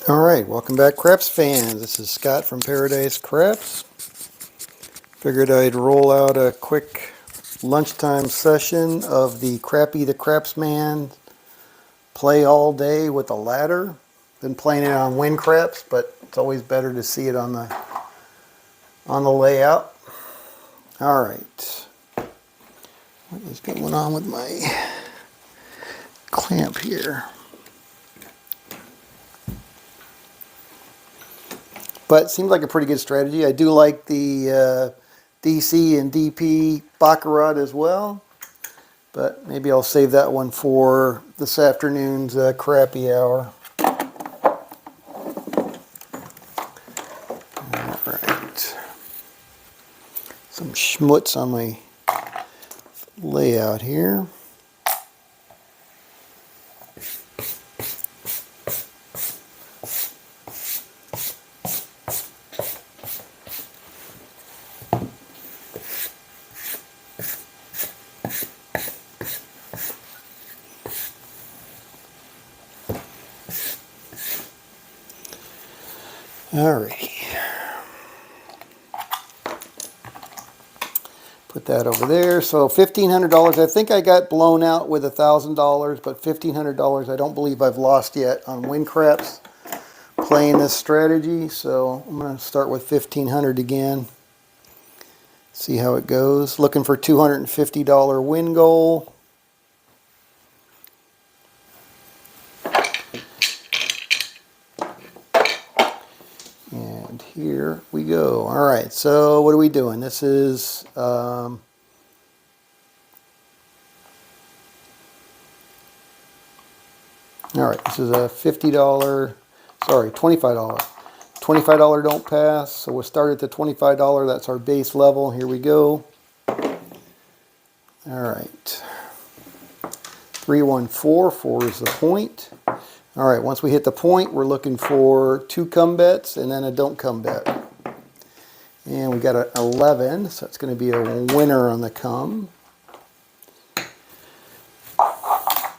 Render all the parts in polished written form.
Alright, welcome back Craps fans. This is Scott from Paradise Craps. Figured I'd roll out a quick lunchtime session of the Crappy the Crapsman play all day with a ladder. Been playing it on wind craps, but it's always better to see it on the layout. Alright. What is going on with my clamp here? But it seems like a pretty good strategy. I do like the DC and DP Baccarat as well. But maybe I'll save that one for this afternoon's crappy hour. Alright. Some schmutz on my layout here. Alrighty. Put that over there. So $1,500. I think I got blown out with $1,000, but $1,500 I don't believe I've lost yet on wind craps playing this strategy. So I'm going to start with $1,500 again. See how it goes. Looking for $250 win goal. And here we go. All right, so what are we doing? This is all right, this is a $50, sorry, $25. $25 don't pass, so we'll start at the $25. That's our base level. Here we go. All right. 314, 4 is the point. All right, once we hit the point, we're looking for 2 come bets and then a don't come bet. And we got an 11, so it's going to be a winner on the come.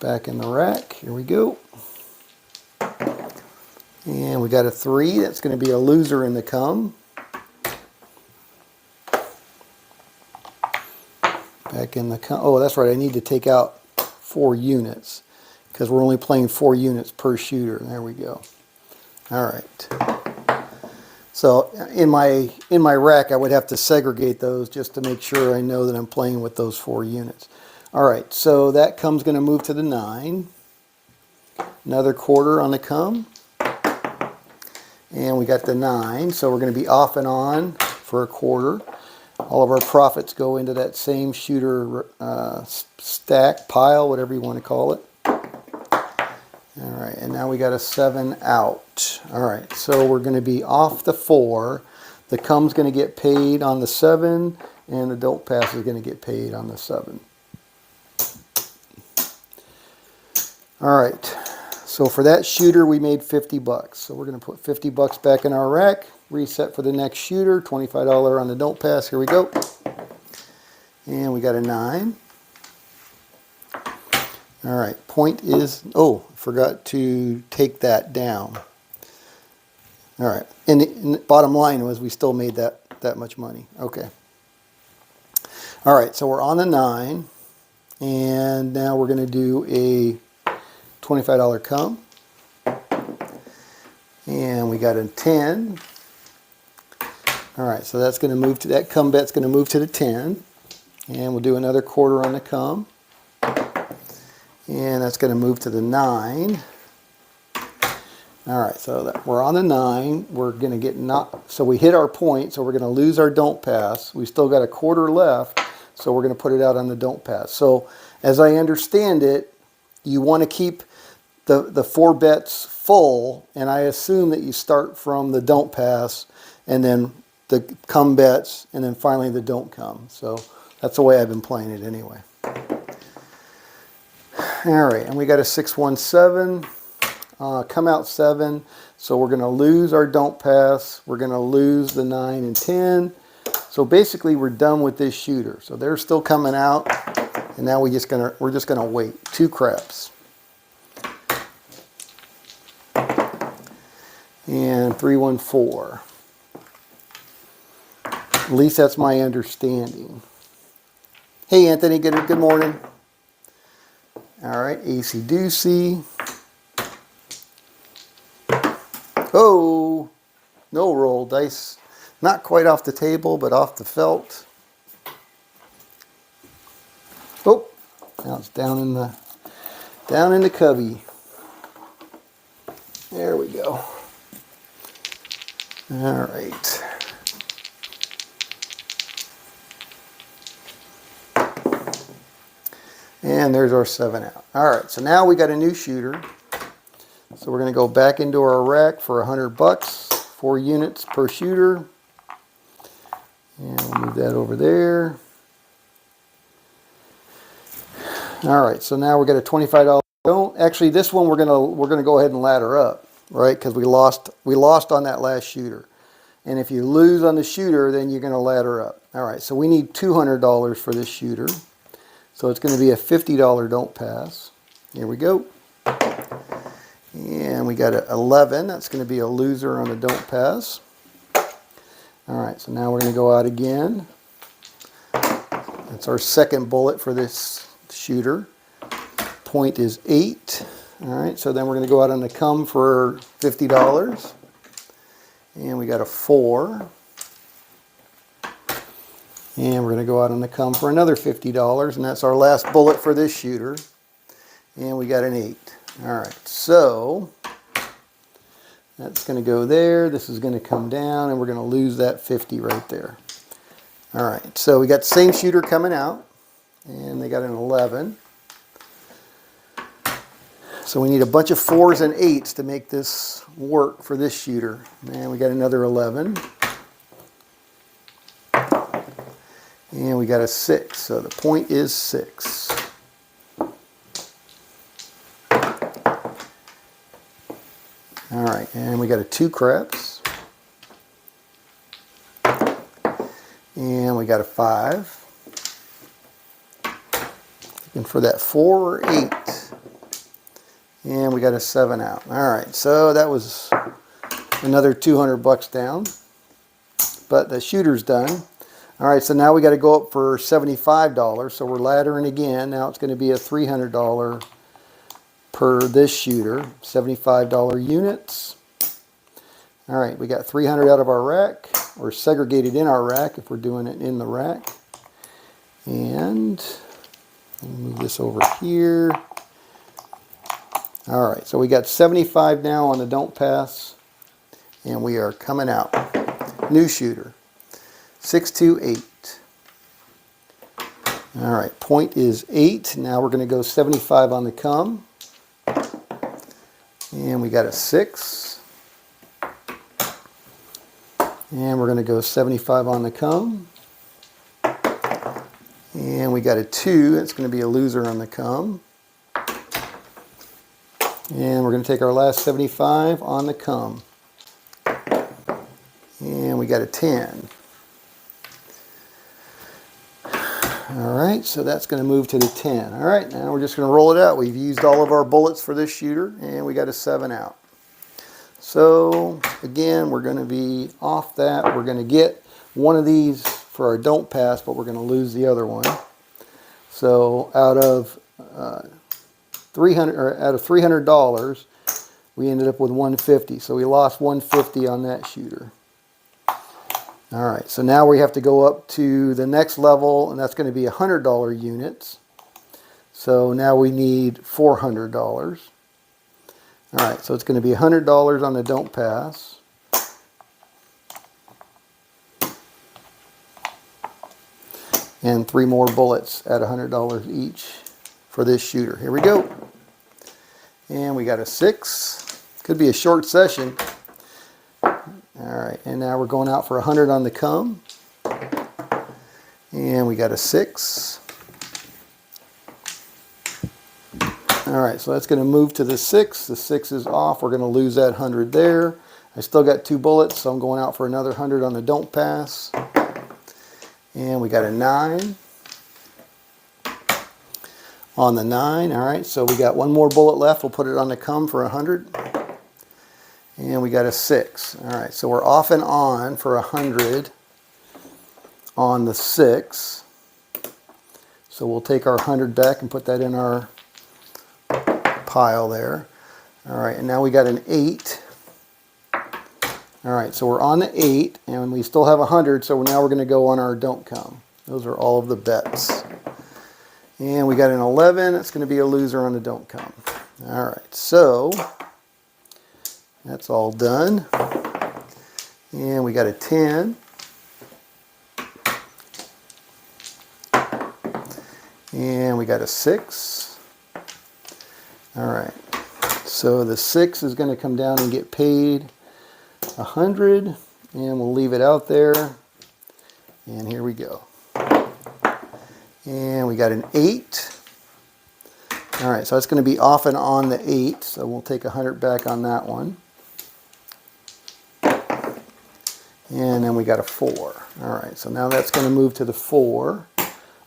Back in the rack, here we go. And we got a 3, that's going to be a loser in the come. Back in the come, oh that's right, I need to take out 4 units because we're only playing 4 units per shooter. There we go. All right. So in my rack I would have to segregate those just to make sure I know that I'm playing with those 4 units. All right, so that come's going to move to the 9. Another quarter on the come. And we got the 9, so we're going to be off and on for a quarter. All of our profits go into that same shooter stack, pile, whatever you want to call it. All right, and now we got a 7 out. All right, so we're going to be off the 4. The come's going to get paid on the 7, and the don't pass is going to get paid on the 7. All right. So for that shooter, we made 50 bucks. So we're going to put 50 bucks back in our rack, reset for the next shooter, $25 on the don't pass. Here we go. And we got a 9. All right, point is, oh, forgot to take that down. All right, and the bottom line was we still made that much money. Okay. All right, so we're on the 9, and now we're going to do a $25 come, and we got a 10. All right, so that's going to move to that come bet's going to move to the 10, and we'll do another quarter on the come, and that's going to move to the 9. All right, so we're on the 9. We're going to get so we hit our point, so we're going to lose our don't pass. We still got a quarter left, so we're going to put it out on the don't pass. So as I understand it, you want to keep the 4 bets full, and I assume that you start from the don't pass and then the come bets and then finally the don't come. So that's the way I've been playing it anyway. All right, and we got a 617, come out 7, so we're going to lose our don't pass, we're going to lose the 9 and 10. So basically we're done with this shooter. So they're still coming out, and now we're just gonna wait. 2 craps. and 314. At least that's my understanding. Hey Anthony, good morning. All right, AC Doocy. Oh, no roll dice. Not quite off the table, but off the felt. Oh, now it's down in the cubby. There we go. All right. And there's our 7 out. All right, so now we got a new shooter. So we're going to go back into our rack for $100, 4 units per shooter. And we'll move that over there. All right, so now we got a $25. Actually, this one we're gonna go ahead and ladder up, right? Because we lost on that last shooter. And if you lose on the shooter, then you're gonna ladder up. All right, so we need $200 for this shooter. So it's going to be a $50 don't pass. Here we go. And we got an 11. That's going to be a loser on the don't pass. All right, so now we're going to go out again. That's our second bullet for this shooter. Point is 8. All right, so then we're going to go out on the come for $50. And we got a 4. And we're going to go out on the come for another $50, and that's our last bullet for this shooter. And we got an 8. All right, so that's going to go there. This is going to come down, and we're going to lose that 50 right there. All right, so we got the same shooter coming out, and they got an 11. So we need a bunch of 4s and 8s to make this work for this shooter. And we got another 11. And we got a 6, so the point is 6. All right, and we got a 2 craps. And we got a 5. Looking for that 4 or 8. And we got a 7 out. All right, so that was another $200 down. But the shooter's done. All right, so now we got to go up for $75. So we're laddering again. Now it's going to be a $300 per this shooter. $75 units. All right, we got 300 out of our rack, or segregated in our rack if we're doing it in the rack. And let me move this over here. All right, so we got 75 now on the don't pass, and we are coming out. New shooter. 628. All right, point is 8. Now we're going to go 75 on the come. And we got a 6. And we're going to go 75 on the come. And we got a 2. That's going to be a loser on the come. And we're going to take our last 75 on the come. And we got a 10. All right, so that's going to move to the 10. All right, now we're just going to roll it out. We've used all of our bullets for this shooter, and we got a 7 out. So, again, we're going to be off that. We're going to get one of these for our don't pass, but we're going to lose the other one. So, out of $300, we ended up with $150. So we lost $150 on that shooter. All right, so now we have to go up to the next level, and that's going to be $100 units. So now we need $400. All right, so it's going to be $100 on the don't pass. And 3 more bullets at $100 each for this shooter. Here we go. And we got a 6. Could be a short session. All right, and now we're going out for 100 on the come. And we got a 6. All right, so that's going to move to the 6. The 6 is off. We're going to lose that 100 there. I still got 2 bullets, so I'm going out for another 100 on the don't pass. And we got a 9. On the 9, all right, so we got 1 more bullet left. We'll put it on the come for 100. And we got a 6. All right, so we're off and on for 100 on the 6. So we'll take our 100 back and put that in our pile there. All right, and now we got an 8. All right, so we're on the 8, and we still have 100, so now we're going to go on our don't come. Those are all of the bets. And we got an 11. That's going to be a loser on the don't come. All right, so that's all done. And we got a 10. And we got a 6. All right, so the 6 is going to come down and get paid 100, and we'll leave it out there. And here we go. And we got an 8. All right, so that's going to be off and on the 8, so we'll take 100 back on that one. And then we got a 4. All right, so now that's going to move to the 4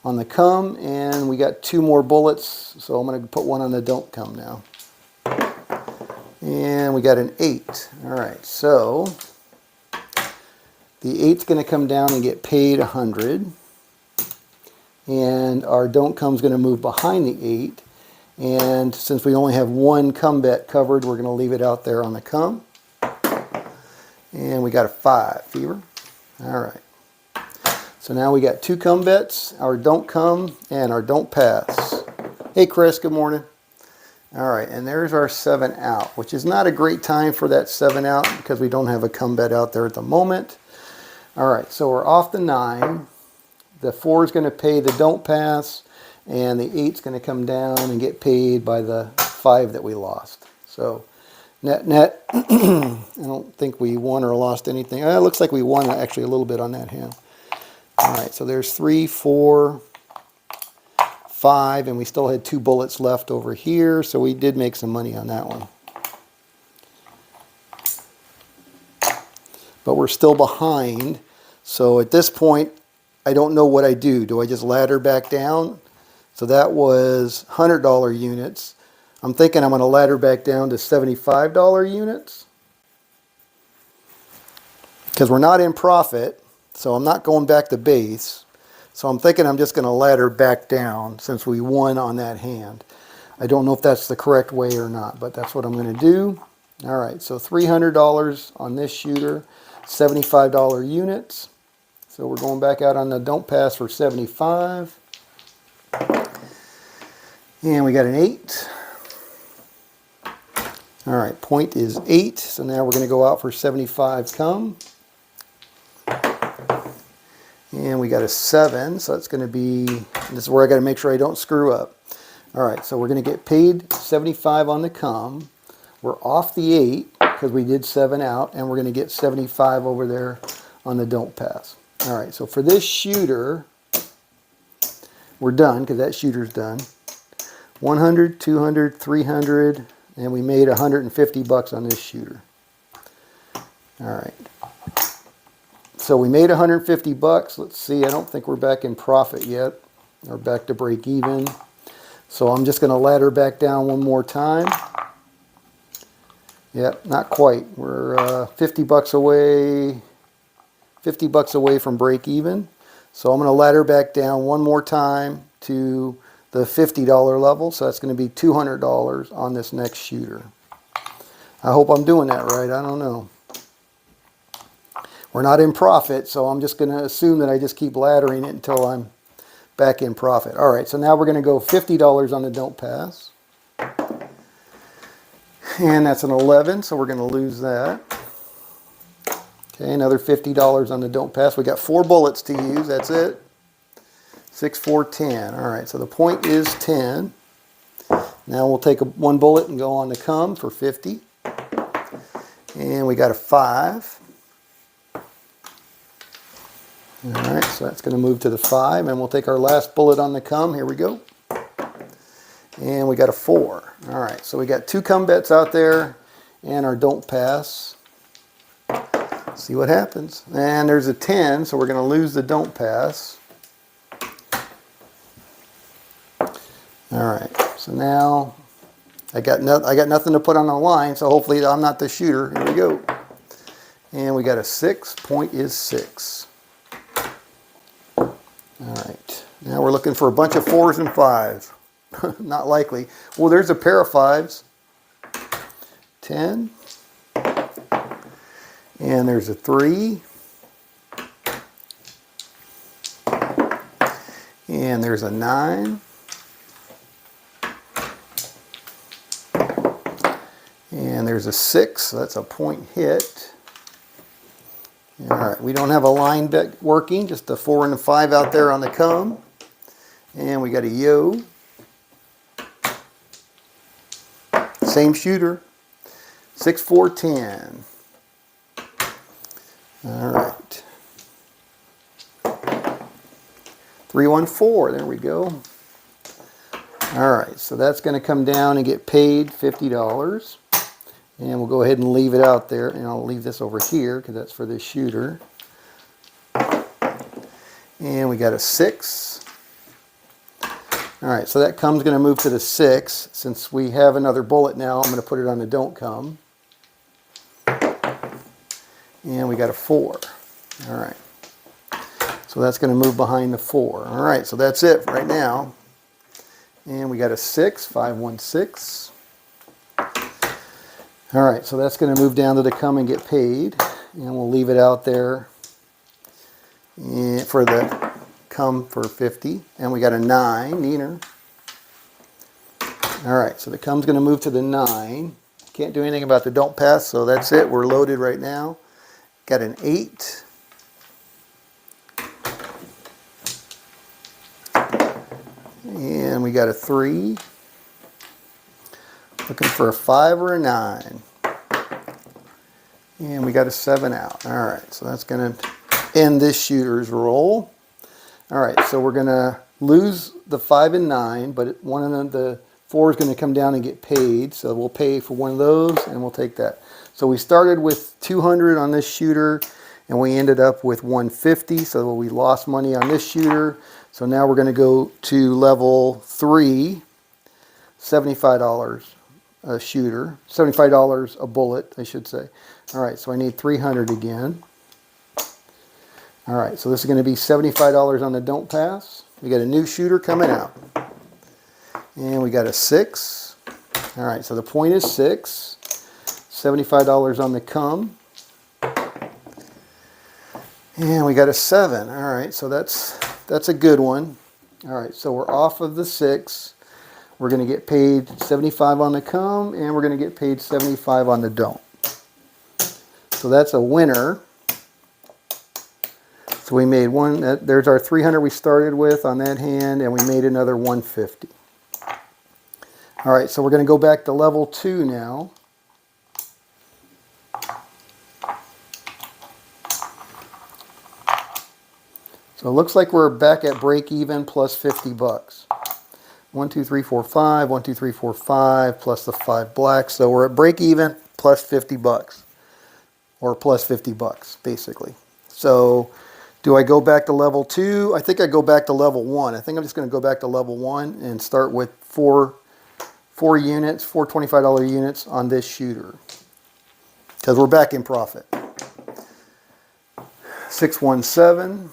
on the come, and we got 2 more bullets, so I'm going to put one on the don't come now. And we got an 8. All right, so the 8's going to come down and get paid 100. And our don't come is going to move behind the 8. And since we only have one come bet covered, we're going to leave it out there on the come. And we got a 5, Fever. All right. So now we got 2 come bets, our don't come, and our don't pass. Hey, Chris, good morning. All right, and there's our 7 out, which is not a great time for that 7 out because we don't have a come bet out there at the moment. All right, so we're off the 9. The 4 is going to pay the don't pass, and the 8's going to come down and get paid by the 5 that we lost. So net, I don't think we won or lost anything. It looks like we won actually a little bit on that hand. All right, so there's 3, 4, 5, and we still had 2 bullets left over here, so we did make some money on that one. But we're still behind, so at this point, I don't know what I do. Do I just ladder back down? So that was $100 units. I'm thinking I'm going to ladder back down to $75 units because we're not in profit. So I'm not going back to base. So I'm thinking I'm just going to ladder back down since we won on that hand. I don't know if that's the correct way or not, but that's what I'm going to do. All right, so $300 on this shooter, $75 units. So we're going back out on the don't pass for 75. And we got an 8. All right, point is 8. So now we're going to go out for 75 come. And we got a 7, so it's going to be, this is where I got to make sure I don't screw up. All right, so we're going to get paid 75 on the come. We're off the 8 because we did 7 out, and we're going to get 75 over there on the don't pass. All right, so for this shooter, we're done because that shooter's done. 100, 200, 300, and we made 150 bucks on this shooter. All right. So we made 150 bucks. Let's see, I don't think we're back in profit yet, or back to break even. So I'm just going to ladder back down one more time. Yep, not quite. We're 50 bucks away. 50 bucks away from break even. So I'm going to ladder back down one more time to the $50 level. So that's going to be $200 on this next shooter. I hope I'm doing that right. I don't know. We're not in profit, so I'm just going to assume that I just keep laddering it until I'm back in profit. All right, so now we're going to go $50 on the don't pass. And that's an 11, so we're going to lose that. Okay, another $50 on the don't pass. We got 4 bullets to use, that's it. 6, 4, 10. All right, so the point is 10. Now we'll take one bullet and go on the come for 50. And we got a 5. All right, so that's going to move to the 5, and we'll take our last bullet on the come. Here we go. And we got a 4. All right, so we got 2 come bets out there and our don't pass. Let's see what happens. And there's a 10, so we're going to lose the don't pass. All right, so now I got nothing to put on the line, so hopefully I'm not the shooter. Here we go. And we got a 6. Point is 6. All right. Now we're looking for a bunch of 4s and 5s. Not likely. Well, there's a pair of 5s. 10. And there's a 3. And there's a 9. And there's a 6, so that's a point hit. All right, we don't have a line bet working, just a 4 and a 5 out there on the come. And we got a yo. Same shooter. 6, 4, 10. All right. 3, 1, 4, there we go. All right, so that's going to come down and get paid $50. And we'll go ahead and leave it out there. And I'll leave this over here because that's for this shooter. And we got a 6. All right, so that come's going to move to the 6. Since we have another bullet now, I'm going to put it on the don't come. And we got a 4. All right. So that's going to move behind the 4. All right, so that's it right now. And we got a 6, 5, 1, 6. All right, so that's going to move down to the come and get paid. And we'll leave it out there for the come for 50. And we got a 9, neater. All right, so the come's going to move to the 9. Can't do anything about the don't pass, so that's it. We're loaded right now. Got an 8. And we got a 3. Looking for a 5 or a 9. And we got a 7 out. All right, so that's going to end this shooter's roll. All right, so we're going to lose the 5 and 9, but one of the 4 is going to come down and get paid. So we'll pay for one of those, and we'll take that. So we started with 200 on this shooter, and we ended up with 150. So we lost money on this shooter. So now we're going to go to level 3, $75 a shooter, $75 a bullet, I should say. All right, so I need 300 again. All right, so this is going to be $75 on the don't pass. We got a new shooter coming out. And we got a 6. All right, so the point is 6. $75 on the come. And we got a 7. All right, so that's a good one. All right, so we're off of the 6. We're going to get paid 75 on the come, and we're going to get paid 75 on the don't. So that's a winner. So we made one. There's our 300 we started with on that hand, and we made another 150. All right, so we're going to go back to level 2 now. So it looks like we're back at break even plus 50 bucks. 1, 2, 3, 4, 5. 1, 2, 3, 4, 5 plus the 5 blacks. So we're at break even plus 50 bucks, or plus 50 bucks basically. So do I go back to level 2? I think I go back to level 1. I think I'm just going to go back to level 1 and start with four units, 4 $25 units on this shooter, because we're back in profit. 617.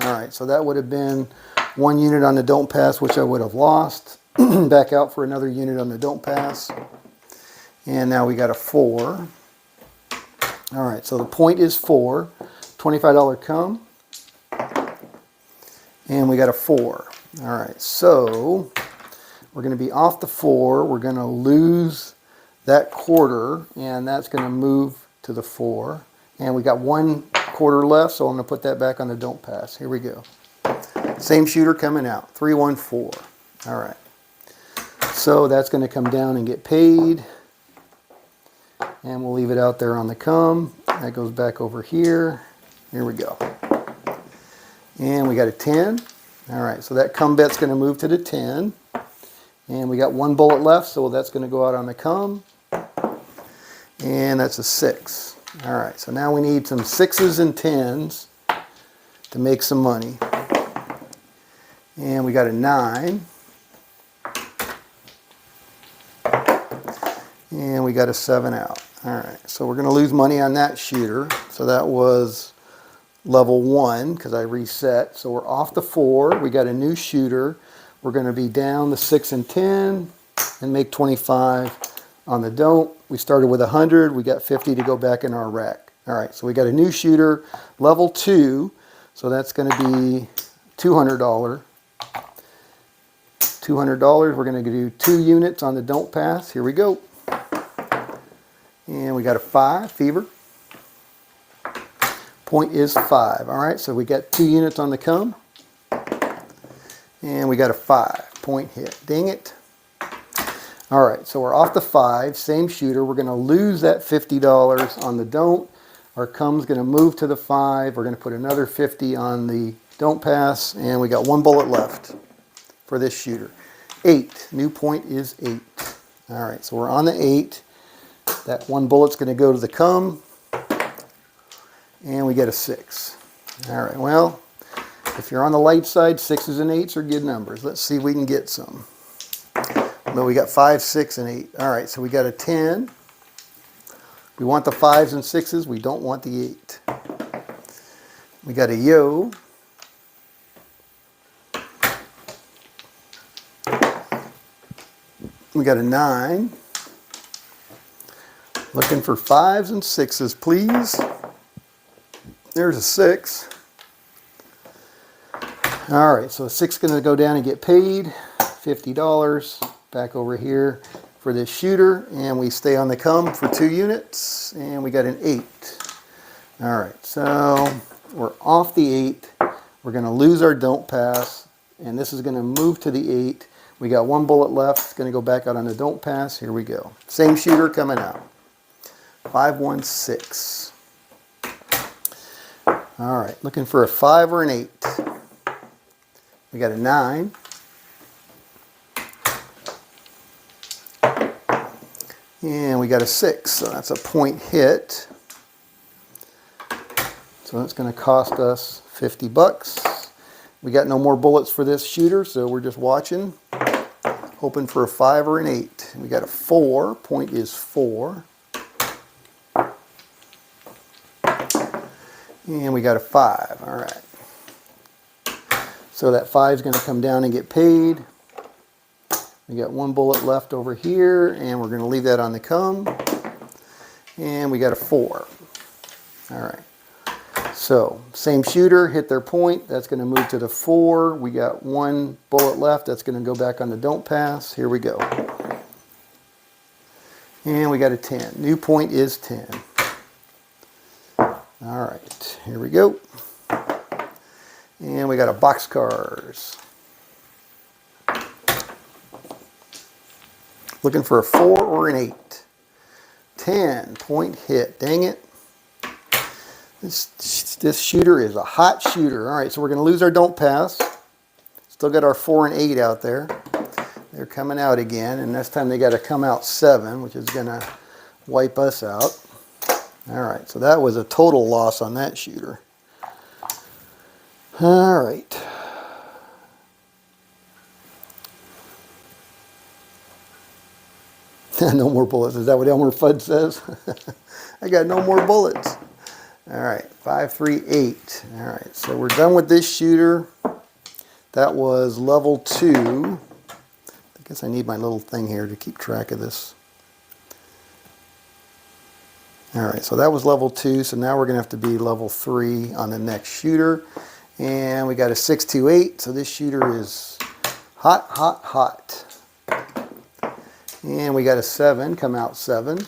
All right, so that would have been 1 unit on the don't pass, which I would have lost. Back out for another unit on the don't pass. And now we got a 4. All right, so the point is 4. $25 come. And we got a 4. All right, so we're going to be off the 4. We're going to lose that quarter, and that's going to move to the 4. And we got 1 quarter left, so I'm going to put that back on the don't pass. Here we go. Same shooter coming out, 314. All right. So that's going to come down and get paid. And we'll leave it out there on the come. That goes back over here. Here we go. And we got a 10. All right, so that come bet's going to move to the 10. And we got 1 bullet left, so that's going to go out on the come. And that's a 6. All right, so now we need some 6s and 10s to make some money. And we got a 9. And we got a 7 out. All right, so we're going to lose money on that shooter. So that was level 1 because I reset. So we're off the 4. We got a new shooter. We're going to be down the 6 and 10 and make 25 on the don't. We started with 100. We got 50 to go back in our rack. All right, so we got a new shooter, level 2. So that's going to be $200. $200. We're going to do 2 units on the don't pass. Here we go. And we got a 5, fever. Point is 5. All right, so we got 2 units on the come. And we got a 5. Point hit. Dang it. All right, so we're off the 5. Same shooter. We're going to lose that $50 on the don't. Our come's going to move to the 5. We're going to put another 50 on the don't pass. And we got 1 bullet left for this shooter. 8. New point is 8. All right, so we're on the 8. That 1 bullet's going to go to the come. And we get a 6. All right, well, if you're on the light side, 6s and 8s are good numbers. Let's see if we can get some. But we got 5, 6, and 8. All right, so we got a 10. We want the 5s and 6s. We don't want the 8. We got a yo. We got a 9. Looking for 5s and 6s, please. There's a 6. All right, so a 6 is going to go down and get paid. $50 back over here for this shooter. And we stay on the come for 2 units. And we got an 8. All right, so we're off the 8. We're going to lose our don't pass. And this is going to move to the 8. We got 1 bullet left. It's going to go back out on the don't pass. Here we go. Same shooter coming out. 516. All right, looking for a 5 or an 8. We got a 9. And we got a 6, so that's a point hit. So that's going to cost us $50. We got no more bullets for this shooter, so we're just watching, hoping for a 5 or an 8. We got a 4, point is 4. And we got a 5, all right. So that 5 is going to come down and get paid. We got 1 bullet left over here, and we're going to leave that on the come. And we got a 4. All right. So same shooter, hit their point. That's going to move to the 4. We got 1 bullet left. That's going to go back on the don't pass. Here we go. And we got a 10. New point is 10. All right, here we go. And we got a boxcars. Looking for a 4 or an 8. 10, point hit, dang it. This shooter is a hot shooter. All right, so we're going to lose our don't pass. Still got our 4 and 8 out there. They're coming out again, and this time they got to come out 7, which is going to wipe us out. All right, so that was a total loss on that shooter. All right. No more bullets. Is that what Elmer Fudd says? I got no more bullets. All right, 5, 3, 8. All right, so we're done with this shooter. That was level 2. I guess I need my little thing here to keep track of this. All right, so that was level 2, so now we're going to have to be level 3 on the next shooter. And we got a 628, so this shooter is hot, hot, hot. And we got a 7, come out 7.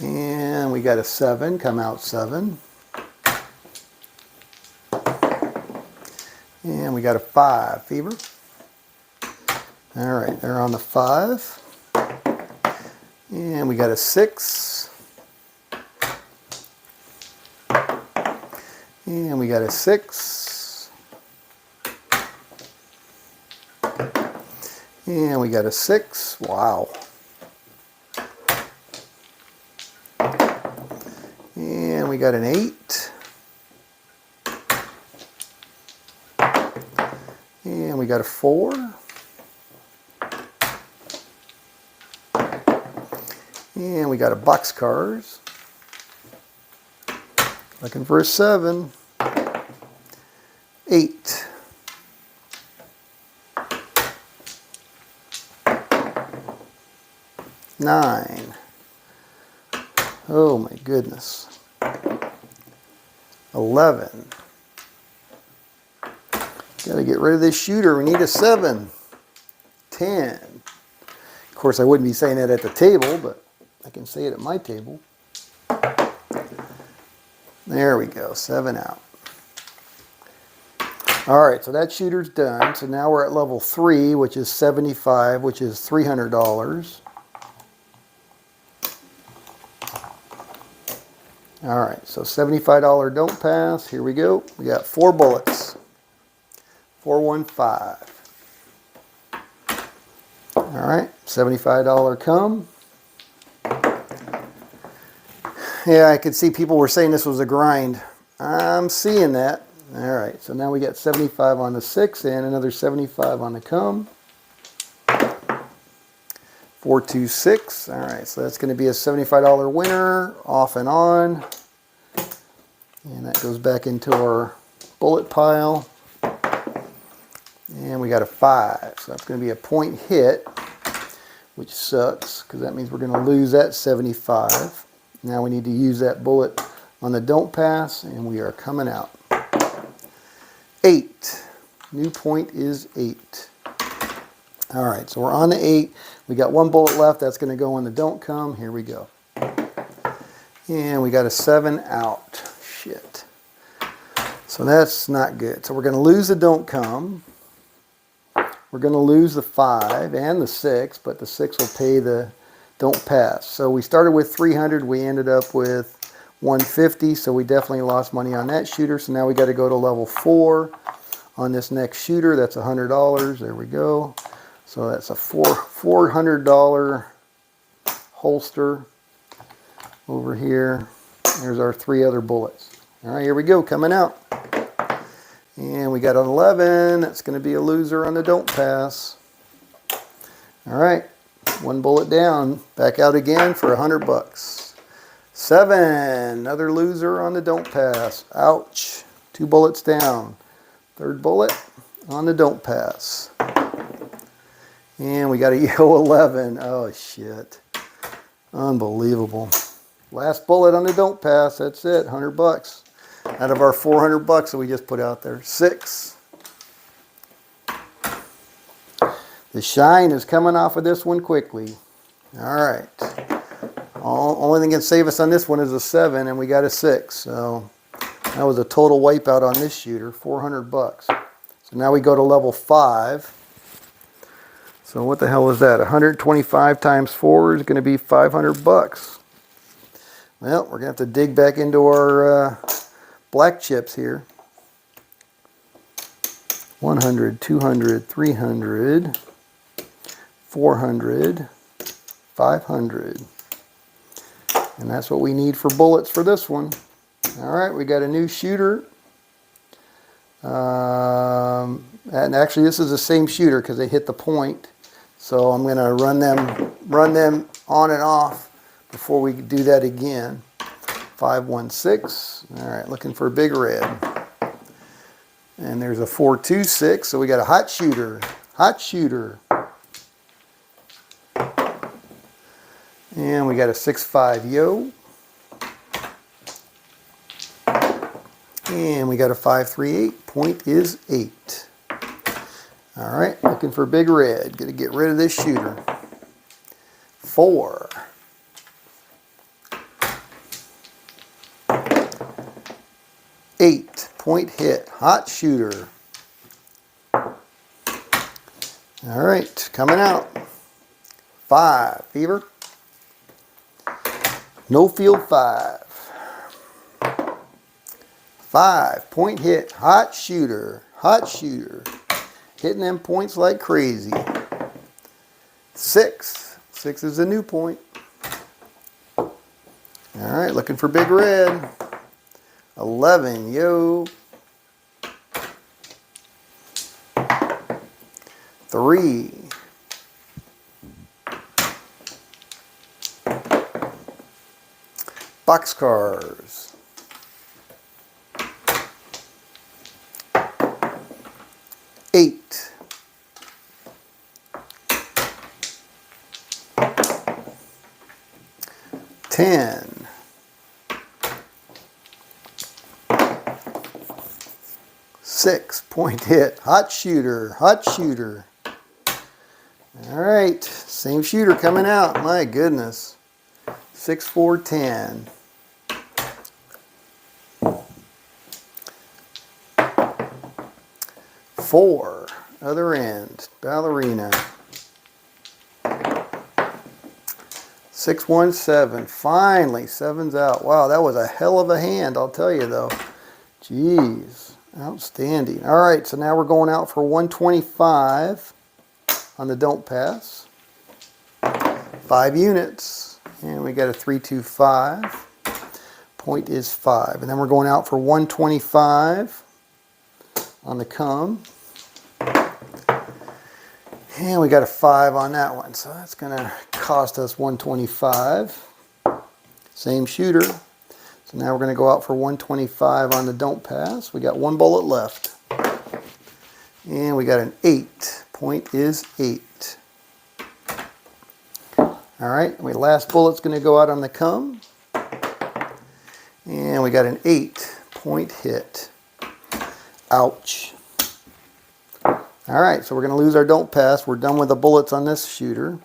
And we got a 7, come out 7. And we got a 5, fever. All right, they're on the 5. And we got a 6. And we got a 6. And we got a 6. Wow. And we got an 8. And we got a 4. And we got a boxcars. Looking for a 7. 8. 9. Oh my goodness. 11. Got to get rid of this shooter. We need a 7. 10. Of course, I wouldn't be saying that at the table, but I can say it at my table. There we go. 7 out. All right, so that shooter's done. So now we're at level 3, which is 75, which is $300. All right, so $75 don't pass. Here we go. We got 4 bullets. 415. All right, $75 come. Yeah, I could see people were saying this was a grind. I'm seeing that. All right, so now we got 75 on the 6 and another 75 on the come. 426. All right, so that's going to be a $75 winner, off and on. And that goes back into our bullet pile. And we got a 5, so that's going to be a point hit, which sucks because that means we're going to lose that 75. Now we need to use that bullet on the don't pass, and we are coming out. 8. New point is 8. All right, so we're on the 8. We got 1 bullet left. That's going to go on the don't come. Here we go. And we got a 7 out. Shit. So that's not good. So we're going to lose the don't come. We're going to lose the 5 and the 6, but the 6 will pay the don't pass. So we started with 300. We ended up with 150, so we definitely lost money on that shooter. So now we got to go to level 4 on this next shooter. That's $100. There we go. So that's a $400 holster over here. There's our 3 other bullets. All right, here we go, coming out. And we got an 11. That's going to be a loser on the don't pass. All right, 1 bullet down. Back out again for $100. 7, another loser on the don't pass. Ouch. 2 bullets down. 3rd bullet on the don't pass. And we got a Yo 11. Oh shit. Unbelievable. Last bullet on the don't pass. That's it. $100 out of our $400 that we just put out there. 6. The shine is coming off of this one quickly. All right. Only thing that can save us on this one is a 7, and we got a 6. So that was a total wipeout on this shooter. $400. So now we go to level 5. So what the hell is that? 125 times 4 is going to be $500. Well, we're going to have to dig back into our black chips here. 100, 200, 300, 400, 500. And that's what we need for bullets for this one. All right, we got a new shooter. And actually this is the same shooter because they hit the point. So I'm going to run them on and off before we do that again. 516. All right, looking for a big red. And there's a 426. So we got a hot shooter. Hot shooter. And we got a 6.5 Yo. And we got a 538. Point is 8. All right, looking for a big red. Gonna get rid of this shooter. 4. 8. Point hit. Hot shooter. All right, coming out. 5. Fever. No field 5. 5. Point hit. Hot shooter. Hot shooter. Hitting them points like crazy. 6. 6 is a new point. All right, looking for big red. 11. Yo. 3. boxcars. Eight. Ten. Six. Point hit. Hot shooter. Hot shooter. All right. Same shooter coming out. My goodness. 6, 4, 10. Four. Other end. Ballerina. 6, 1, 7. Finally, seven's out. Wow, that was a hell of a hand, I'll tell you though. Jeez, outstanding. All right, so now we're going out for 125 on the don't pass. 5 units, and we got a 325. Point is 5, and then we're going out for 125 on the come. And we got a 5 on that one, so that's going to cost us 125. Same shooter. So now we're going to go out for 125 on the don't pass. We got 1 bullet left. And we got an 8. Point is 8. All right, my last bullet's going to go out on the come. And we got an 8. Point hit. Ouch. All right, so we're going to lose our don't pass. We're done with the bullets on this shooter.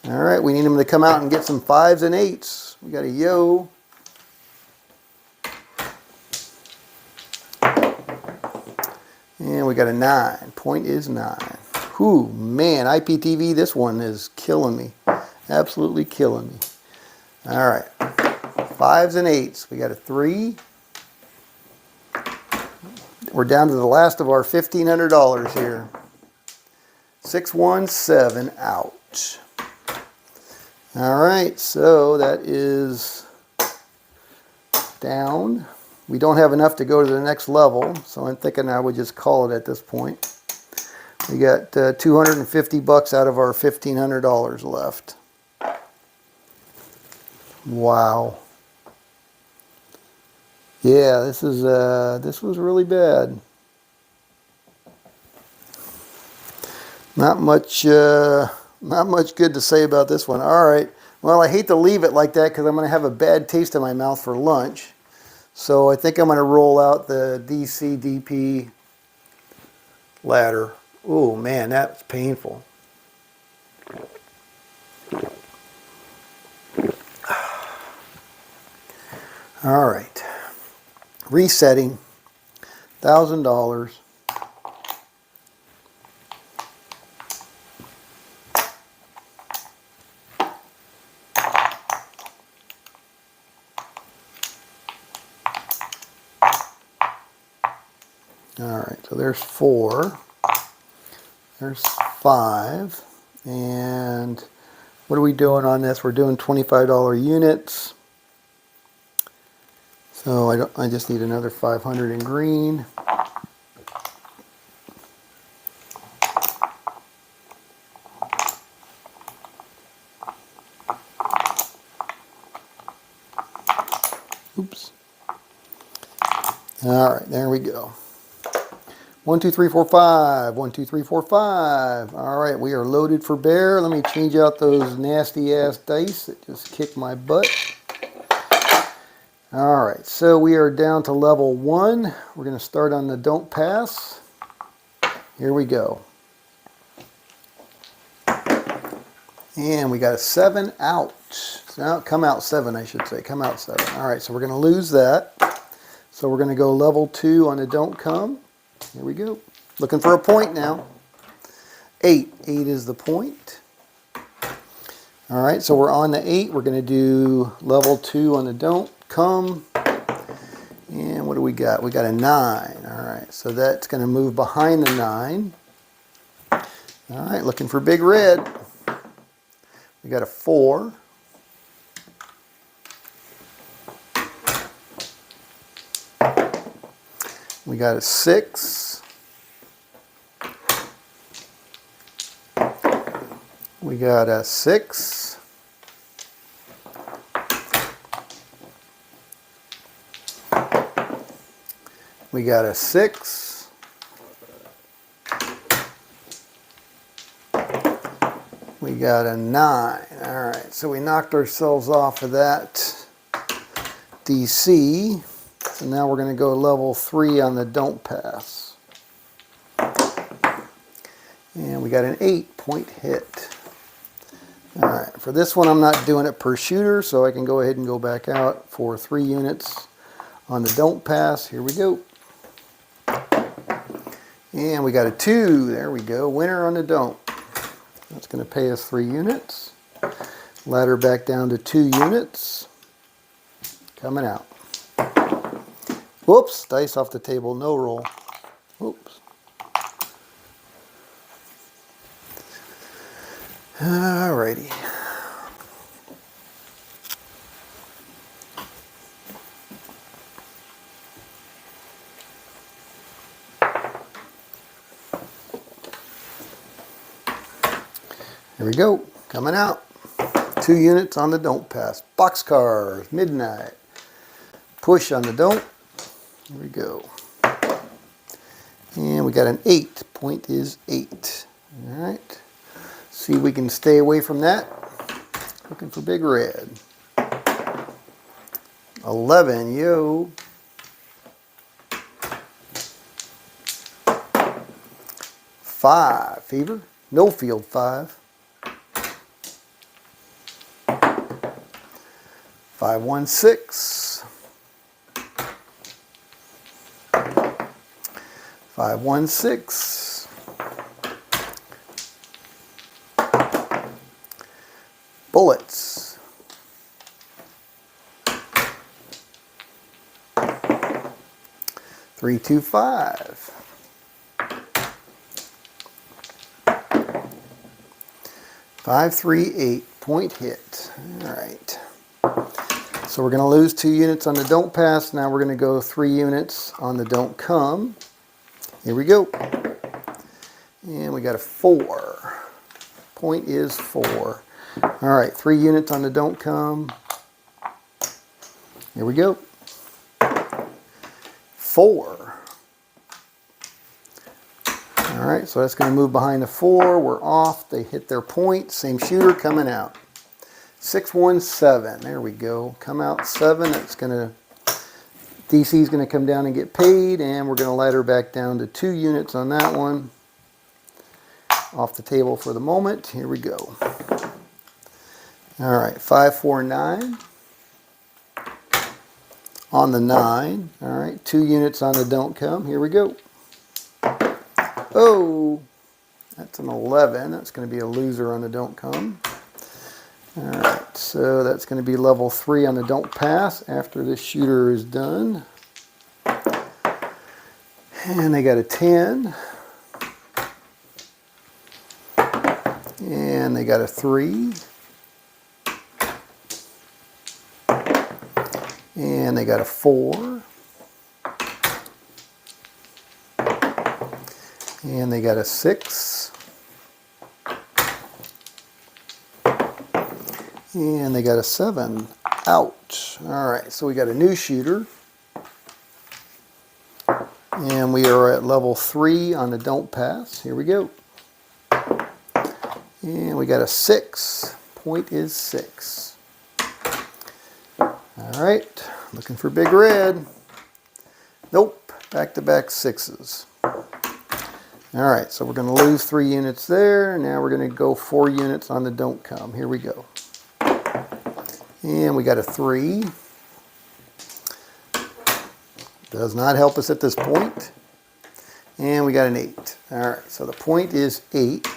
All right, we need him to come out and get some 5s and 8s. We got a yo. And we got a 9. Point is 9. Whew, man, IPTV, this one is killing me. Absolutely killing me. All right, 5s and 8s. We got a 3. We're down to the last of our $1,500 here. 617, ouch. All right, so that is down. We don't have enough to go to the next level, so I'm thinking I would just call it at this point. We got 250 bucks out of our $1,500 left. Wow. Yeah, this was really bad. Not much good to say about this one. All right. Well, I hate to leave it like that because I'm going to have a bad taste in my mouth for lunch. So I think I'm going to roll out the DC DP ladder. Oh man, that's painful. All right. Resetting, $1,000. All right, so there's 4. There's 5. And what are we doing on this? We're doing $25 units. So I just need another 500 in green. Oops. All right, there we go. 1, 2, 3, 4, 5. 1, 2, 3, 4, 5. All right, we are loaded for bear. Let me change out those nasty ass dice that just kicked my butt. All right, so we are down to level 1. We're going to start on the don't pass. Here we go. And we got a 7 out. So come out 7, I should say. Come out 7. All right, so we're going to lose that. So we're going to go level 2 on the don't come. Here we go. Looking for a point now. 8. 8 is the point. All right, so we're on the 8. We're going to do level 2 on the don't come. And what do we got? We got a 9. All right, so that's going to move behind the 9. All right, looking for big red. We got a 4. We got a 6. We got a 6. We got a 6. We got a 9. All right, so we knocked ourselves off of that DC. So now we're going to go level 3 on the don't pass. And we got an 8-point hit. All right, for this one I'm not doing it per shooter, so I can go ahead and go back out for 3 units on the don't pass. Here we go. And we got a 2. There we go. Winner on the don't. That's going to pay us 3 units. Ladder back down to 2 units. Coming out. Whoops, dice off the table, no roll. Whoops. Alrighty. Here we go, coming out. 2 units on the don't pass. Boxcars, midnight. Push on the don't. Here we go. And we got an 8. Point is 8. All right. See if we can stay away from that. Looking for big red. 11, yo. 5, fever. No field 5. 516. 516. Bullets. 325. 538. Point hit. All right. So we're going to lose 2 units on the don't pass. Now we're going to go 3 units on the don't come. Here we go. And we got a 4. Point is 4. All right, 3 units on the don't come. Here we go. 4. All right, so that's going to move behind the 4. We're off. They hit their point. Same shooter coming out. 617. There we go. Come out 7. It's going to DC is going to come down and get paid, and we're going to ladder back down to 2 units on that one. Off the table for the moment. Here we go. All right, 549 on the 9. All right, 2 units on the don't come. Here we go. Oh, that's an 11. That's going to be a loser on the don't come. All right, so that's going to be level 3 on the don't pass after this shooter is done. And they got a 10. And they got a 3. And they got a 4. And they got a 6. And they got a 7. Ouch. All right, so we got a new shooter. And we are at level 3 on the don't pass. Here we go. And we got a 6. Point is 6. All right, looking for big red. Nope, back-to-back 6s. All right, so we're going to lose 3 units there. Now we're going to go 4 units on the don't come. Here we go. And we got a 3. Does not help us at this point. And we got an 8. All right, so the point is 8.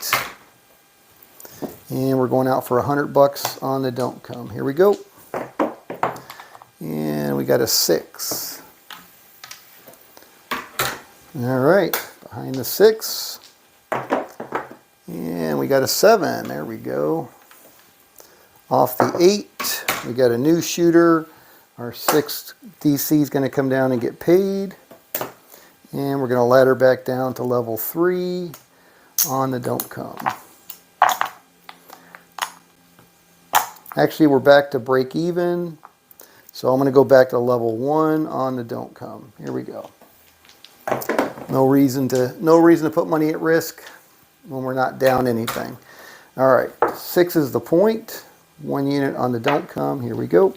And we're going out for $100 on the don't come. Here we go. And we got a 6. All right, behind the 6. And we got a 7. There we go. Off the 8. We got a new shooter. Our 6th DC is going to come down and get paid. And we're going to ladder back down to level 3 on the don't come. Actually, we're back to break even. So I'm going to go back to level 1 on the don't come. Here we go. No reason to put money at risk when we're not down anything. All right, 6 is the point. 1 unit on the don't come. Here we go.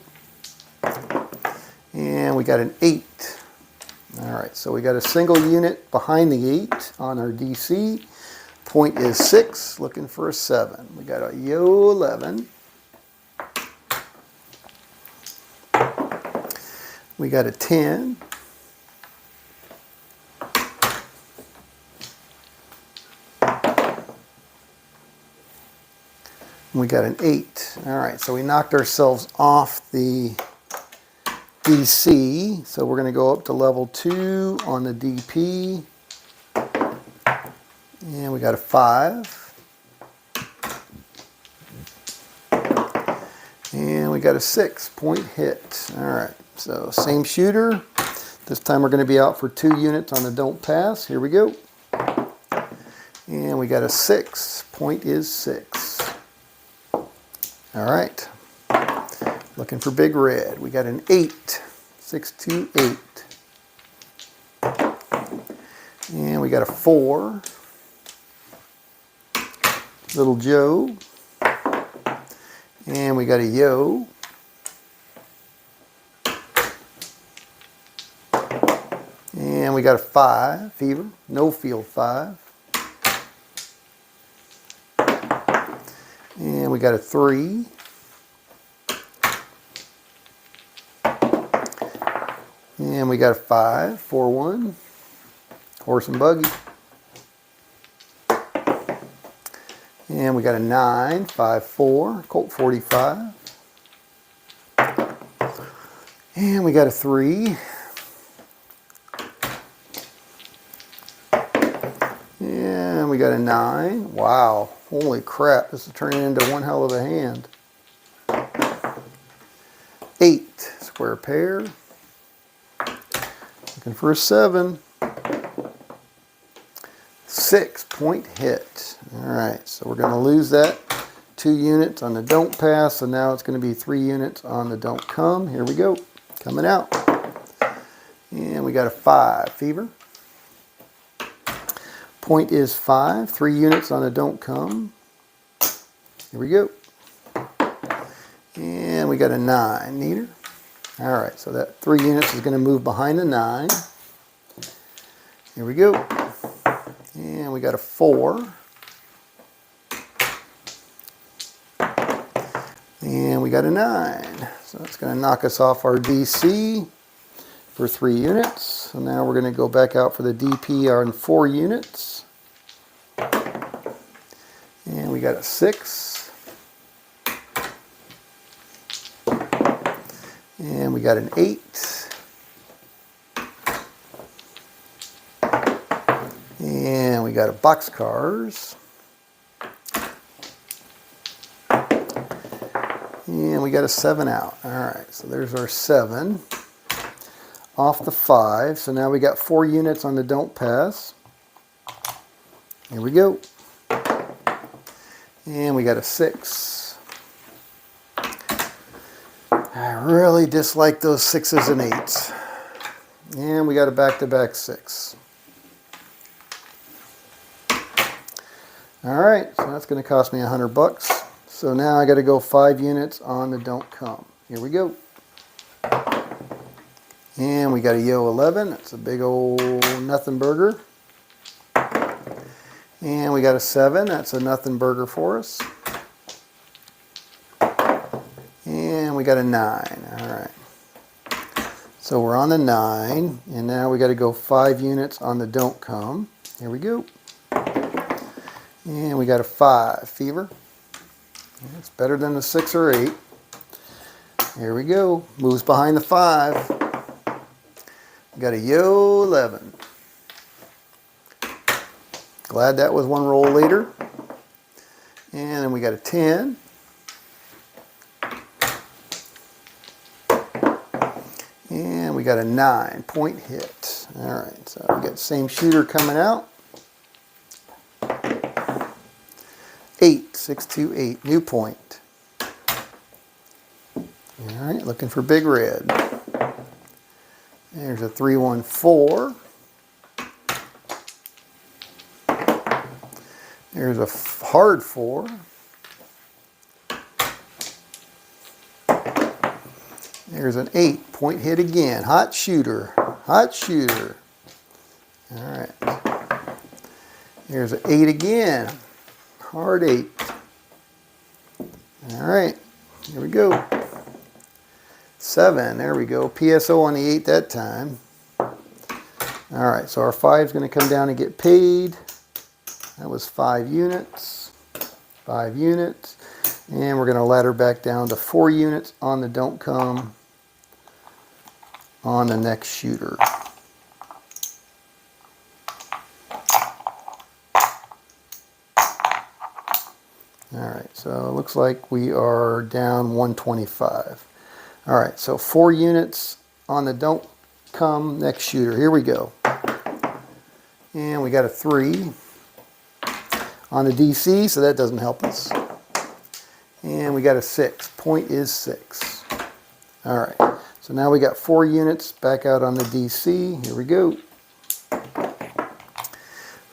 And we got an 8. All right, so we got a single unit behind the 8 on our DC. Point is 6, looking for a 7. We got a yo 11. We got a 10. We got an 8. All right, so we knocked ourselves off the DC. So we're going to go up to level 2 on the DP. And we got a 5. And we got a 6. Point hit. All right, so same shooter. This time we're going to be out for 2 units on the don't pass. Here we go. And we got a 6. Point is 6. All right. Looking for big red. We got an 8. 6, 2, 8. And we got a 4. Little Joe. And we got a yo. And we got a 5. Fever. No field 5. And we got a 3. And we got a 5, 4, 1. Horse and buggy. And we got a 9, 5, 4. Colt 45. And we got a 3. And we got a 9. Wow. Holy crap. This is turning into one hell of a hand. 8. Square pair. Looking for a 7. 6. Point hit. All right. So we're going to lose that 2 units on the don't pass. So now it's going to be 3 units on the don't come. Here we go. Coming out. And we got a 5. Fever. Point is 5. 3 units on the don't come. Here we go. And we got a 9. Neater. All right, so that 3 units is going to move behind the 9. Here we go. And we got a 4. And we got a 9. So that's going to knock us off our DC for 3 units. So now we're going to go back out for the DP on 4 units. And we got a 6. And we got an 8. And we got a boxcars. And we got a 7 out. All right, so there's our 7 off the 5. So now we got 4 units on the don't pass. Here we go. And we got a 6. I really dislike those 6s and 8s. And we got a back-to-back 6. All right, so that's going to cost me $100. So now I got to go 5 units on the don't come. Here we go. And we got a yo 11. That's a big old nothing burger. And we got a 7. That's a nothing burger for us. And we got a 9. All right. So we're on the 9. And now we got to go 5 units on the don't come. Here we go. And we got a 5. Fever. It's better than the 6 or 8. Here we go. Moves behind the 5. We got a yo 11. Glad that was one roll later. And then we got a 10. And we got a 9. Point hit. All right, so we got the same shooter coming out. 8. 6, 2, 8. New point. All right, looking for big red. There's a 3, 1, 4. Here's a hard 4. There's an 8. Point hit again. Hot shooter. Hot shooter. All right. Here's an 8 again. Hard 8. All right. Here we go. 7. There we go. PSO on the 8 that time. All right. So our 5 is going to come down and get paid. That was 5 units. 5 units. And we're going to ladder back down to 4 units on the don't come on the next shooter. Alright, so it looks like we are down 125. Alright, so 4 units on the don't come next shooter. Here we go. And we got a 3 on the DC, so that doesn't help us. And we got a 6. Point is 6. Alright, so now we got 4 units back out on the DC. Here we go.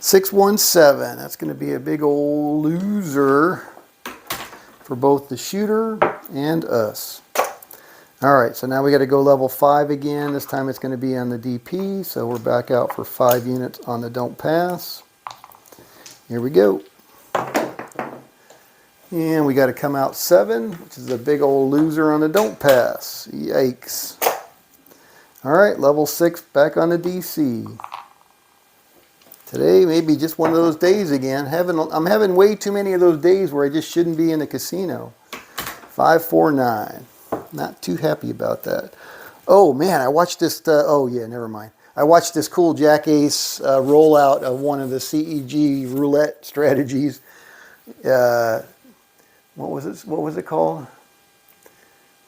617. That's going to be a big old loser for both the shooter and us. Alright, so now we got to go level 5 again. This time it's going to be on the DP, so we're back out for 5 units on the don't pass. Here we go. And we got to come out 7, which is a big old loser on the don't pass. Yikes. Alright, level 6 back on the DC. Today may be just one of those days again. I'm having way too many of those days where I just shouldn't be in the casino. 549. Not too happy about that. Oh man, I watched this, oh yeah, never mind. I watched this cool Jack Ace rollout of one of the CEG roulette strategies. What was it called?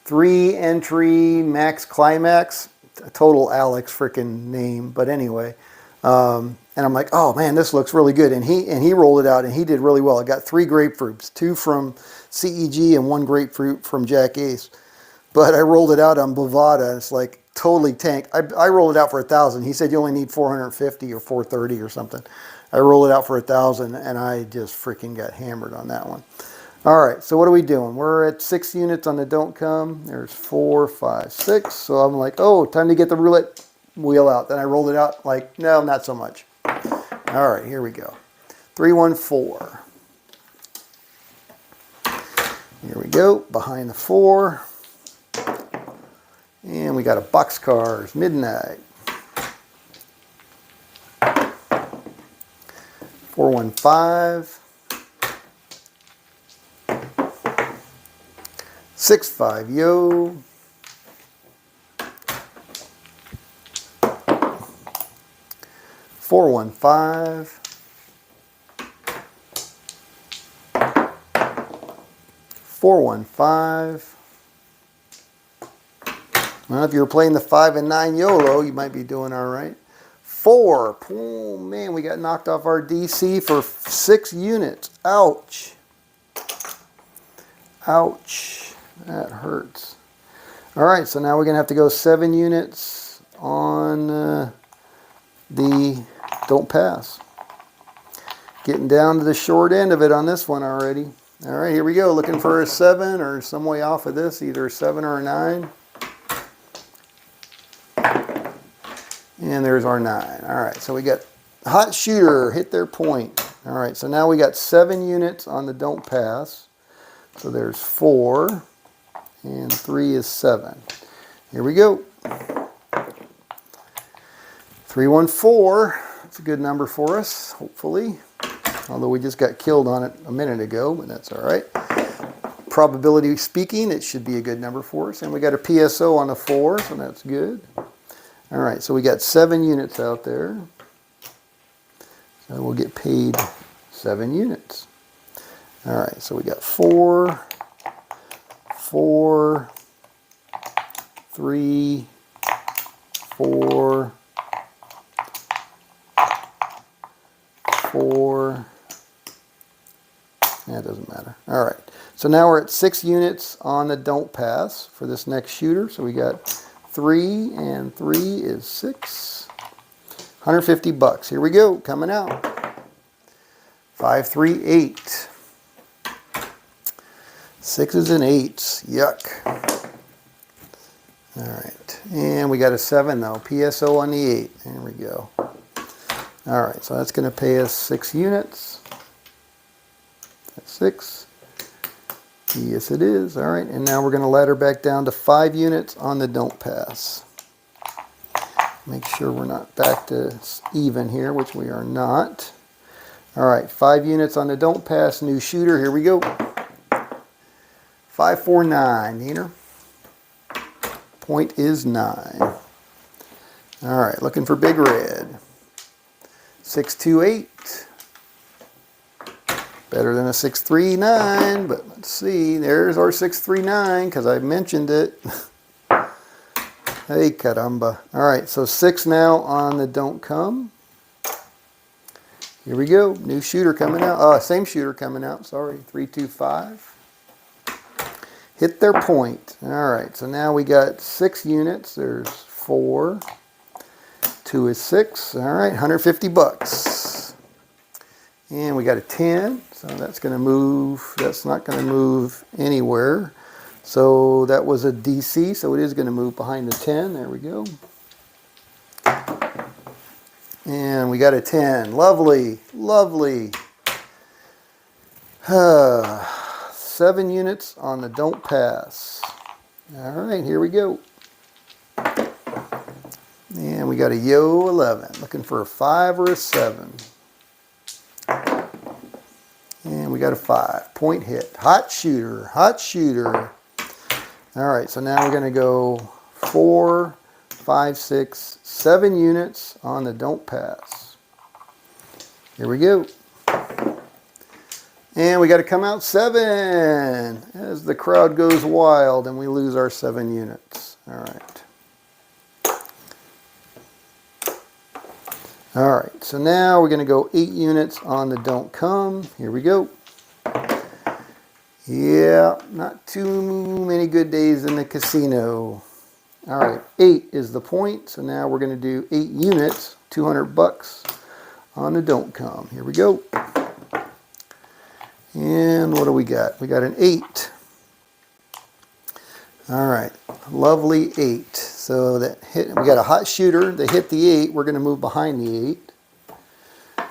3 entry max climax. A total Alex freaking name, but anyway. And I'm like, oh man, this looks really good. And he rolled it out and he did really well. I got 3 grapefruits, 2 from CEG and 1 grapefruit from Jack Ace. But I rolled it out on Bovada and it's like totally tanked. I rolled it out for 1,000. He said you only need 450 or 430 or something. I rolled it out for 1,000 and I just freaking got hammered on that one. All right, so what are we doing? We're at 6 units on the don't come. There's 4, 5, 6. So I'm like, oh, time to get the roulette wheel out. Then I rolled it out like, no, not so much. All right, here we go. 314. Here we go, behind the 4. And we got a boxcars, midnight. 415. 6-5 yo. 415. 415. Well, if you were playing the 5 and 9 YOLO, you might be doing all right. 4. Oh man, we got knocked off our DC for 6 units. Ouch. Ouch. That hurts. All right, so now we're going to have to go 7 units on the don't pass. Getting down to the short end of it on this one already. All right, here we go. Looking for a 7 or some way off of this, either a 7 or a 9. And there's our 9. All right, so we got hot shooter, hit their point. All right, so now we got 7 units on the don't pass. So there's 4, and 3 is 7. Here we go. 314. That's a good number for us, hopefully. Although we just got killed on it a minute ago, but that's all right. Probability speaking, it should be a good number for us. And we got a PSO on the 4, so that's good. All right, so we got 7 units out there. So we'll get paid 7 units. All right, so we got 4, 4, 3, 4, 4. That doesn't matter. All right, so now we're at 6 units on the don't pass for this next shooter. So we got 3 and 3 is 6. 150 bucks. Here we go, coming out. 5, 3, 8. 6s and 8s. Yuck. All right. And we got a 7 though. PSO on the 8. There we go. All right. So that's going to pay us 6 units. That's 6. Yes, it is. All right. And now we're going to ladder back down to 5 units on the don't pass. Make sure we're not back to even here, which we are not. All right. 5 units on the don't pass. New shooter. Here we go. 5, 4, 9. Neener. Point is 9. All right, looking for big red. 6, 2, 8. Better than a 6, 3, 9, but let's see. There's our 6, 3, 9 because I mentioned it. Hey, caramba. All right, so 6 now on the don't come. Here we go. New shooter coming out. Same shooter coming out. Sorry. 3, 2, 5. Hit their point. All right, so now we got 6 units. There's 4. 2 is 6. All right, 150 bucks. And we got a 10, so that's going to move. That's not going to move anywhere. So that was a DC, so it is going to move behind the 10. There we go. And we got a 10. Lovely, lovely. 7 units on the don't pass. All right, here we go. And we got a yo 11. Looking for a 5 or a 7. And we got a 5. Point hit. Hot shooter. Hot shooter. All right, so now we're going to go 4, 5, 6, 7 units on the don't pass. Here we go. And we got to come out 7 as the crowd goes wild and we lose our 7 units. All right. All right, so now we're going to go 8 units on the don't come. Here we go. Yeah, not too many good days in the casino. All right, 8 is the point. So now we're going to do 8 units, 200 bucks on the don't come. Here we go. And what do we got? We got an 8. All right, lovely 8. So that hit. We got a hot shooter. They hit the 8. We're going to move behind the 8.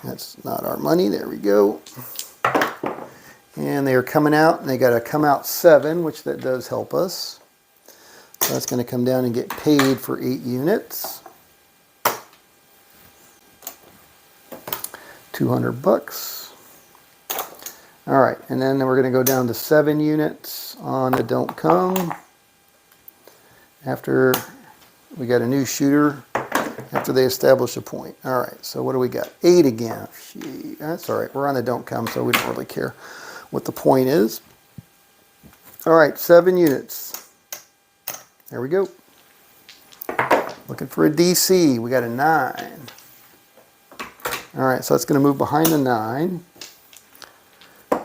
That's not our money. There we go. And they are coming out, and they got to come out 7, which that does help us. So that's going to come down and get paid for 8 units. 200 bucks. All right, and then we're going to go down to 7 units on the don't come. After we got a new shooter, after they establish a point. All right, so what do we got? 8 again. Gee, that's all right. We're on the don't come, so we don't really care what the point is. All right, 7 units. There we go. Looking for a DC. We got a 9. All right, so that's going to move behind the 9.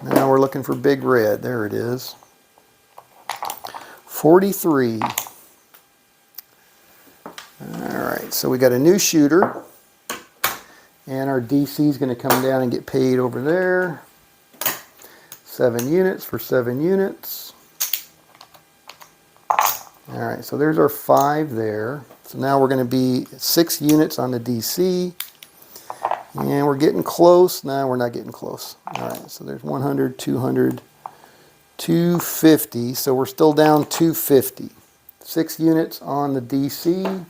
Now we're looking for big red. There it is. 43. All right, so we got a new shooter. And our DC is going to come down and get paid over there. 7 units for 7 units. All right, so there's our 5 there. So now we're going to be 6 units on the DC. And we're getting close. No, we're not getting close. All right, so there's 100, 200, 250. So we're still down 250. 6 units on the DC.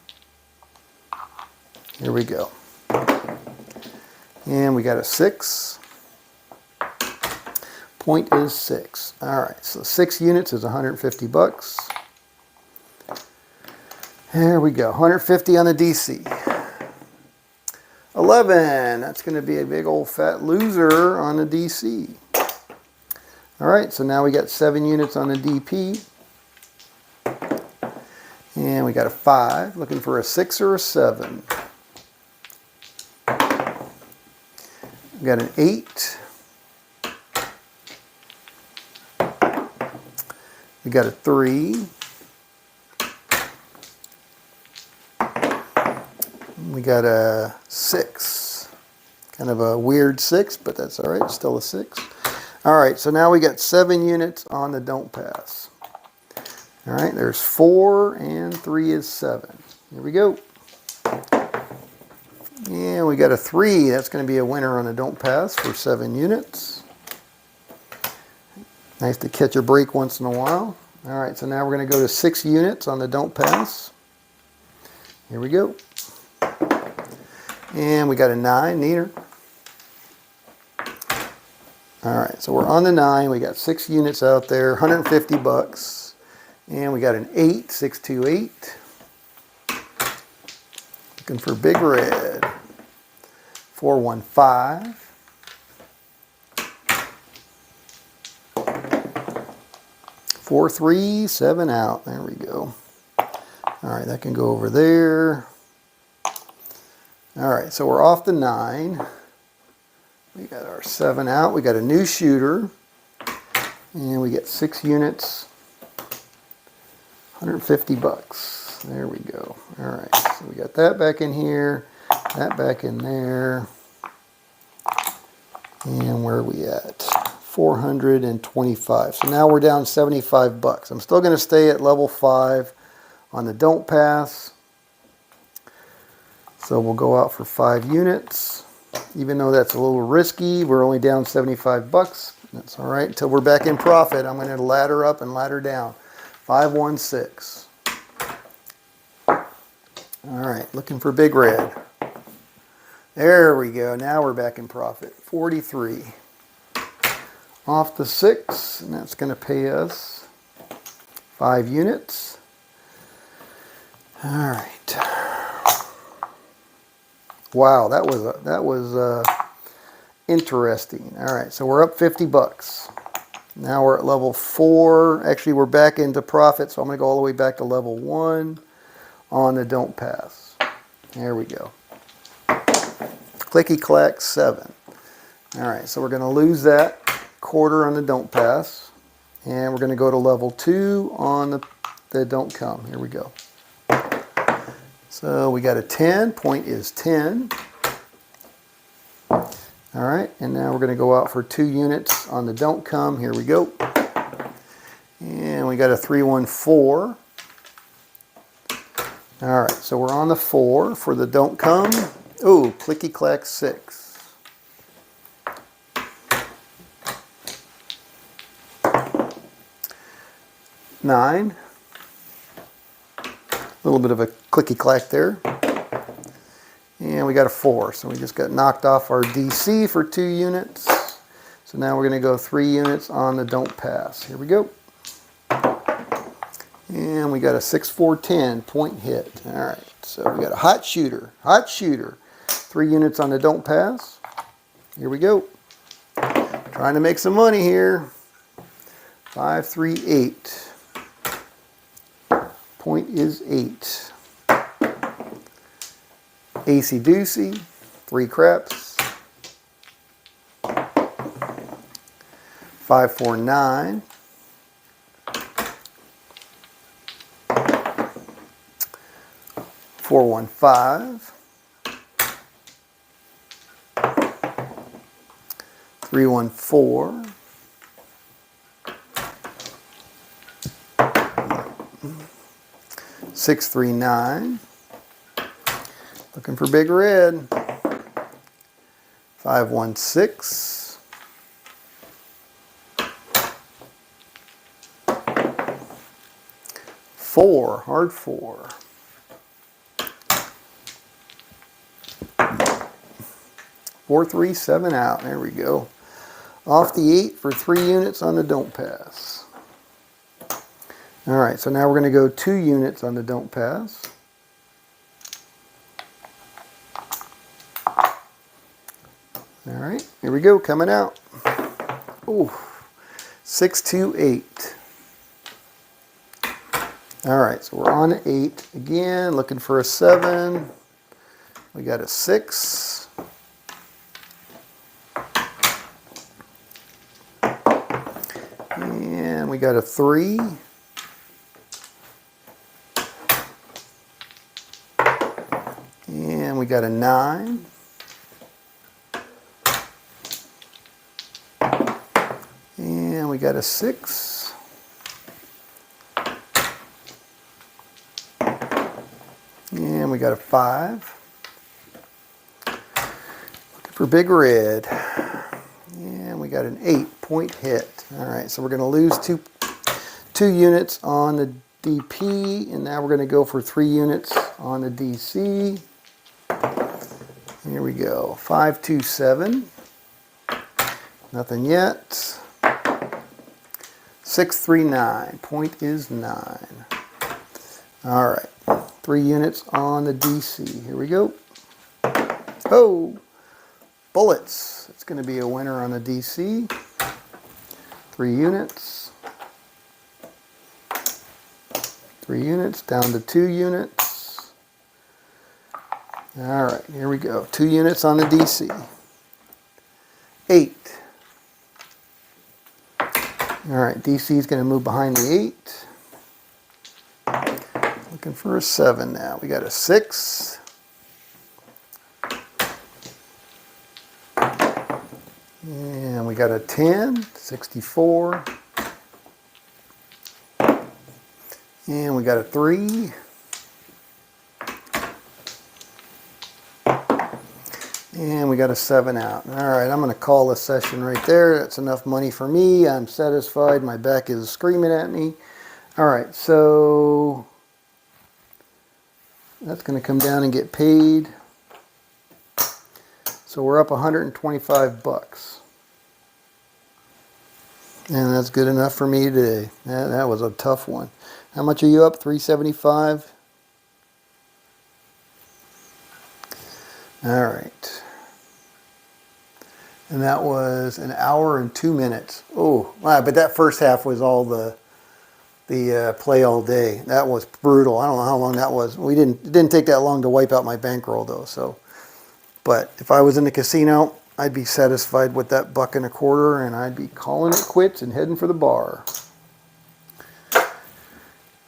Here we go. And we got a 6. Point is 6. All right, so 6 units is 150 bucks. There we go, 150 on the DC. 11, that's going to be a big old fat loser on the DC. All right, so now we got 7 units on the DP. And we got a 5, looking for a 6 or a 7. We got an 8. We got a 3. We got a 6. Kind of a weird 6, but that's all right. It's still a 6. All right, so now we got 7 units on the don't pass. All right, there's 4 and 3 is 7. Here we go. And we got a 3. That's going to be a winner on the don't pass for 7 units. Nice to catch a break once in a while. All right, so now we're going to go to 6 units on the don't pass. Here we go. And we got a 9, neater. All right, so we're on the 9. We got 6 units out there, 150 bucks. And we got an 8, 628. Looking for big red. 415. 437 out. There we go. All right, that can go over there. All right, so we're off the 9. We got our 7 out. We got a new shooter. And we get 6 units. 150 bucks. There we go. All right, so we got that back in here. That back in there. And where are we at? 425. So now we're down 75 bucks. I'm still going to stay at level 5 on the don't pass. So we'll go out for 5 units. Even though that's a little risky, we're only down 75 bucks. That's all right. Until we're back in profit, I'm going to ladder up and ladder down. 516. All right, looking for big red. There we go. Now we're back in profit. 43. Off the 6, and that's going to pay us 5 units. All right. Wow, that was interesting. All right, so we're up 50 bucks. Now we're at level 4. Actually, we're back into profit, so I'm going to go all the way back to level 1 on the don't pass. There we go. Clicky clack 7. All right, so we're going to lose that quarter on the don't pass, and we're going to go to level 2 on the don't come. Here we go. So we got a 10. Point is 10. All right, and now we're going to go out for 2 units on the don't come. Here we go. And we got a 314. All right, so we're on the 4 for the don't come. Oh, clicky clack 6. Nine. A little bit of a clicky clack there. And we got a 4, so we just got knocked off our DC for 2 units. So now we're going to go 3 units on the don't pass. Here we go. And we got a 6-4-10 point hit. All right, so we got a hot shooter. Hot shooter. 3 units on the don't pass. Here we go. Trying to make some money here. 5-3-8. Point is 8. AC Doocy, 3 craps. 5-4-9. 4-1-5. 3-1-4. 6-3-9. Looking for big red. 5-1-6. 4, hard 4. 4-3-7 out. There we go. Off the 8 for 3 units on the don't pass. All right, so now we're going to go 2 units on the don't pass. All right, here we go, coming out. Ooh, 6-2-8. All right, so we're on 8 again, looking for a 7. We got a 6. And we got a 3. And we got a 9. And we got a 6. And we got a 5. Looking for big red. And we got an 8-point hit. All right, so we're going to lose two units on the DP, and now we're going to go for 3 units on the DC. Here we go. 5, 2, 7. Nothing yet. 6, 3, 9. Point is 9. All right. 3 units on the DC. Here we go. Oh, bullets. It's going to be a winner on the DC. 3 units. 3 units down to 2 units. All right, here we go. 2 units on the DC. 8. All right, DC is going to move behind the 8. Looking for a 7 now. We got a 6. And we got a 10, 64. And we got a 3. And we got a 7 out. All right, I'm going to call this session right there. That's enough money for me. I'm satisfied. My back is screaming at me. All right, so that's going to come down and get paid. So we're up 125 bucks. And that's good enough for me today. That was a tough one. How much are you up? 375? All right. And that was an hour and 2 minutes. Oh, wow, but that first half was all the play all day. That was brutal. I don't know how long that was. It didn't take that long to wipe out my bankroll though. So, but if I was in the casino, I'd be satisfied with that $1.25, and I'd be calling it quits and heading for the bar.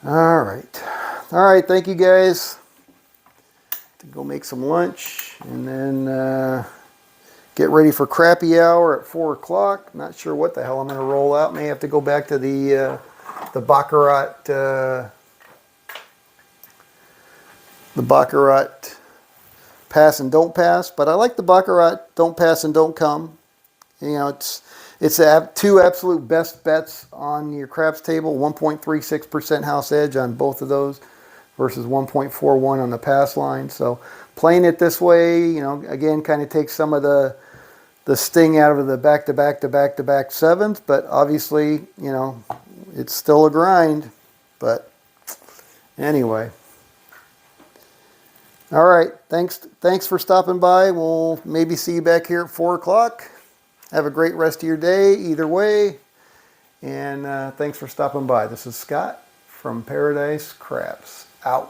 All right. Thank you guys. To go make some lunch and then get ready for crappy hour at 4 o'clock. Not sure what the hell I'm going to roll out. May have to go back to the Baccarat pass and don't pass, but I like the Baccarat don't pass and don't come. You know, it's 2 absolute best bets on your craps table. 1.36% house edge on both of those versus 1.41 on the pass line. So playing it this way, you know, again, kind of takes some of the sting out of the back-to-back 7s, but obviously, you know, it's still a grind. But anyway. All right, thanks for stopping by. We'll maybe see you back here at 4 o'clock. Have a great rest of your day either way. And thanks for stopping by. This is Scott from Paradise Craps. Out.